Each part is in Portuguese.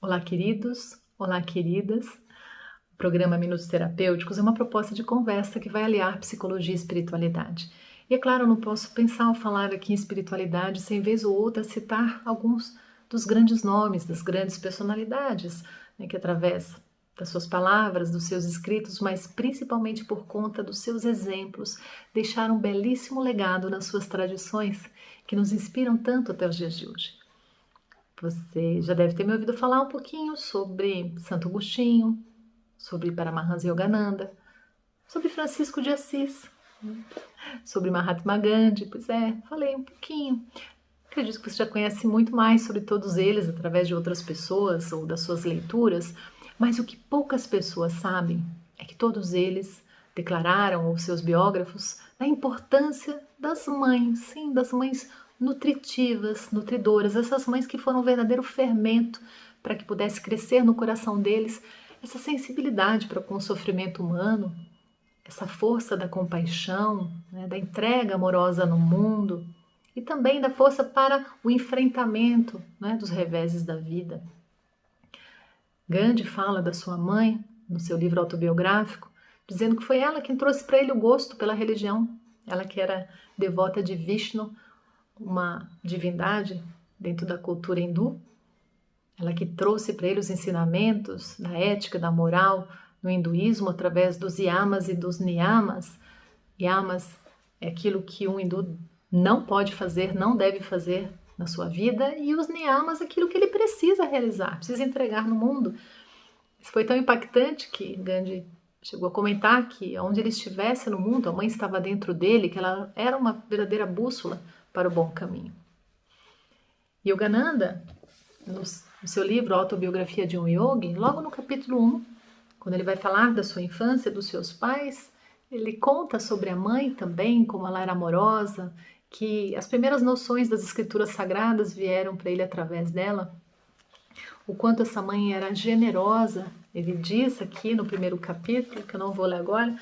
Olá, queridos, olá, queridas. O programa Minutos Terapêuticos é uma proposta de conversa que vai aliar psicologia e espiritualidade. E é claro, eu não posso pensar ou falar aqui em espiritualidade sem vez ou outra citar alguns dos grandes nomes, das grandes personalidades, que através das suas palavras, dos seus escritos, mas principalmente por conta dos seus exemplos, deixaram um belíssimo legado nas suas tradições que nos inspiram tanto até os dias de hoje. Você já deve ter me ouvido falar um pouquinho sobre Santo Agostinho, sobre Paramahansa Yogananda, sobre Francisco de Assis, sobre Mahatma Gandhi. Pois é, falei um pouquinho. Acredito que você já conhece muito mais sobre todos eles através de outras pessoas ou das suas leituras, mas o que poucas pessoas sabem é que todos eles declararam, ou seus biógrafos, a importância das mães, sim, das mães nutritivas, nutridoras, essas mães que foram um verdadeiro fermento para que pudesse crescer no coração deles essa sensibilidade para com o sofrimento humano, essa força da compaixão, da entrega amorosa no mundo e também da força para o enfrentamento dos reveses da vida. Gandhi fala da sua mãe no seu livro autobiográfico, dizendo que foi ela quem trouxe para ele o gosto pela religião, ela que era devota de Vishnu, uma divindade dentro da cultura hindu, ela que trouxe para ele os ensinamentos da ética, da moral no hinduísmo através dos yamas e dos niyamas. Yamas é aquilo que um hindu não pode fazer, não deve fazer na sua vida, e os niyamas é aquilo que ele precisa realizar, precisa entregar no mundo. Isso foi tão impactante que Gandhi chegou a comentar que onde ele estivesse no mundo, a mãe estava dentro dele, que ela era uma verdadeira bússola para o bom caminho. Yogananda, no seu livro Autobiografia de um Yogi, logo no capítulo 1, quando ele vai falar da sua infância, dos seus pais, ele conta sobre a mãe também, como ela era amorosa, que as primeiras noções das escrituras sagradas vieram para ele através dela, o quanto essa mãe era generosa. Ele diz aqui no primeiro capítulo, que eu não vou ler agora,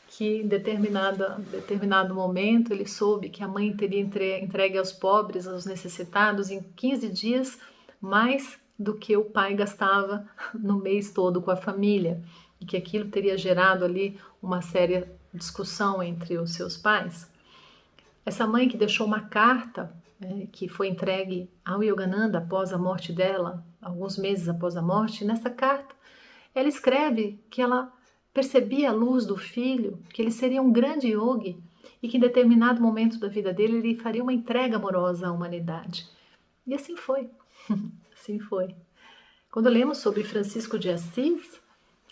que em determinado momento ele soube que a mãe teria entregue aos pobres, aos necessitados, em 15 dias, mais do que o pai gastava no mês todo com a família, e que aquilo teria gerado ali uma séria discussão entre os seus pais. Essa mãe que deixou uma carta que foi entregue ao Yogananda após a morte dela, alguns meses após a morte, nessa carta ela escreve que ela percebia a luz do filho, que ele seria um grande yogi e que em determinado momento da vida dele ele faria uma entrega amorosa à humanidade. E assim foi, assim foi. Quando lemos sobre Francisco de Assis,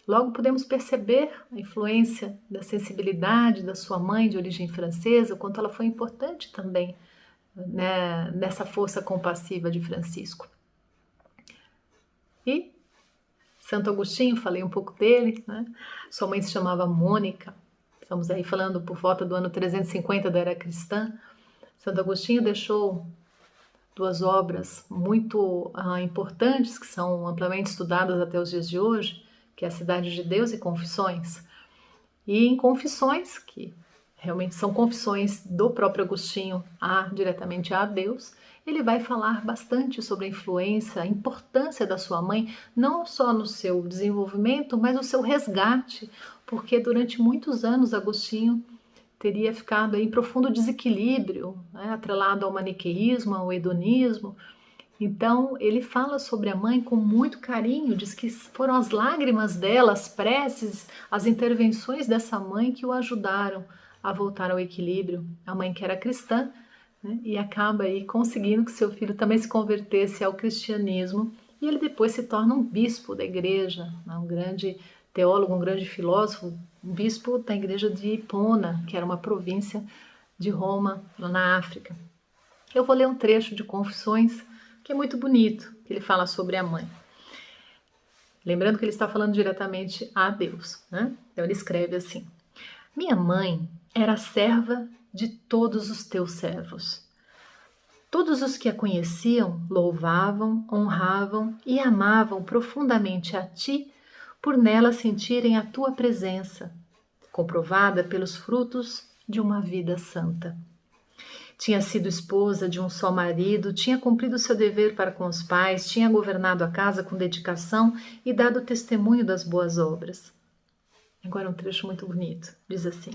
logo podemos perceber a influência da sensibilidade da sua mãe de origem francesa, o quanto ela foi importante também nessa força compassiva de Francisco. E Santo Agostinho, falei um pouco dele, Sua mãe se chamava Mônica, estamos aí falando por volta do ano 350 da era cristã. Santo Agostinho deixou duas obras muito importantes, que são amplamente estudadas até os dias de hoje, que é a Cidade de Deus e Confissões. E em Confissões, que realmente são confissões do próprio Agostinho diretamente a Deus, ele vai falar bastante sobre a influência, a importância da sua mãe, não só no seu desenvolvimento, mas no seu resgate, porque durante muitos anos Agostinho teria ficado em profundo desequilíbrio, atrelado ao maniqueísmo, ao hedonismo. Então ele fala sobre a mãe com muito carinho, diz que foram as lágrimas dela, as preces, as intervenções dessa mãe que o ajudaram a voltar ao equilíbrio. A mãe que era cristã, e acaba aí conseguindo que seu filho também se convertesse ao cristianismo, e ele depois se torna um bispo da igreja, um grande teólogo, um grande filósofo, um bispo da igreja de Hipona, que era uma província de Roma, lá na África. Eu vou ler um trecho de Confissões, que é muito bonito, que ele fala sobre a mãe. Lembrando que ele está falando diretamente a Deus, Então ele escreve assim: Minha mãe era serva de todos os teus servos. Todos os que a conheciam louvavam, honravam e amavam profundamente a ti por nela sentirem a tua presença, comprovada pelos frutos de uma vida santa. tinha sido esposa de um só marido, tinha cumprido seu dever para com os pais, tinha governado a casa com dedicação e dado testemunho das boas obras. Agora um trecho muito bonito, diz assim: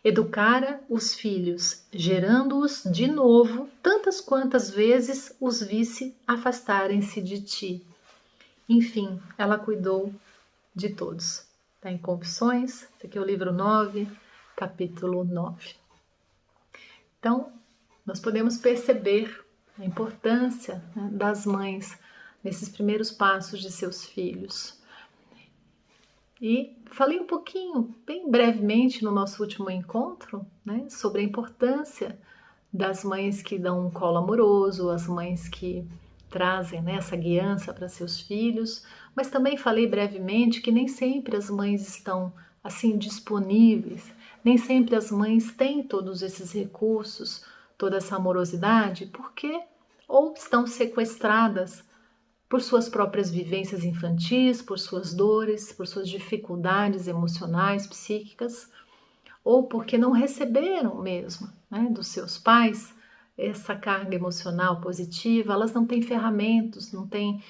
educara os filhos, gerando-os de novo, tantas quantas vezes os visse afastarem-se de ti. Enfim, ela cuidou de todos. Está em Confissões, esse aqui é o livro 9, capítulo 9. Então, nós podemos perceber a importância, né, das mães nesses primeiros passos de seus filhos. E falei um pouquinho, bem brevemente, no nosso último encontro, né, sobre a importância das mães que dão um colo amoroso, as mães que trazem, né, essa guiança para seus filhos, mas também falei brevemente que nem sempre as mães estão assim disponíveis, nem sempre as mães têm todos esses recursos, toda essa amorosidade, porque ou estão sequestradas por suas próprias vivências infantis, por suas dores, por suas dificuldades emocionais, psíquicas, ou porque não receberam mesmo, né, dos seus pais essa carga emocional positiva. Elas não têm ferramentas, não têm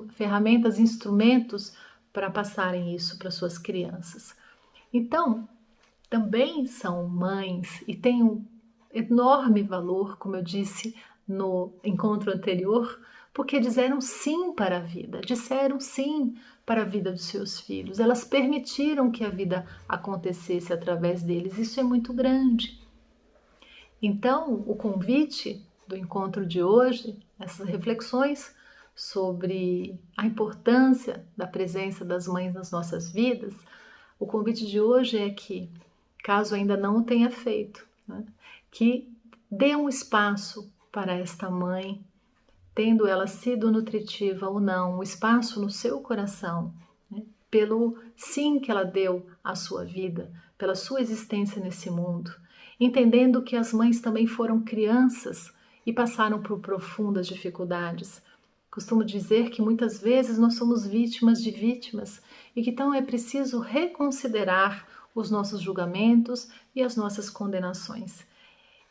ferramentas, instrumentos para passarem isso para suas crianças. Então, também são mães e têm um enorme valor, como eu disse no encontro anterior, porque disseram sim para a vida, disseram sim para a vida dos seus filhos. Elas permitiram que a vida acontecesse através deles. Isso é muito grande. Então, o convite do encontro de hoje, essas reflexões sobre a importância da presença das mães nas nossas vidas, o convite de hoje é que, caso ainda não o tenha feito, né, que dê um espaço para esta mãe, tendo ela sido nutritiva ou não, um espaço no seu coração, né, pelo sim que ela deu à sua vida, pela sua existência nesse mundo, entendendo que as mães também foram crianças e passaram por profundas dificuldades. Costumo dizer que muitas vezes nós somos vítimas de vítimas e que então é preciso reconsiderar os nossos julgamentos e as nossas condenações.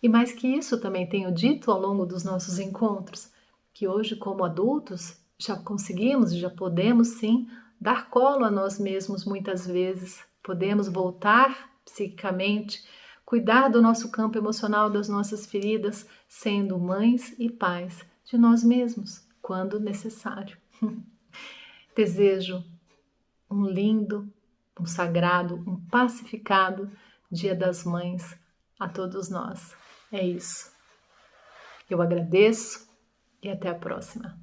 E mais que isso, também tenho dito ao longo dos nossos encontros, que hoje, como adultos, já conseguimos e já podemos sim dar colo a nós mesmos muitas vezes. Podemos voltar psiquicamente, cuidar do nosso campo emocional, das nossas feridas, sendo mães e pais de nós mesmos, quando necessário. Desejo um lindo, um sagrado, um pacificado Dia das Mães a todos nós. É isso. Eu agradeço e até a próxima.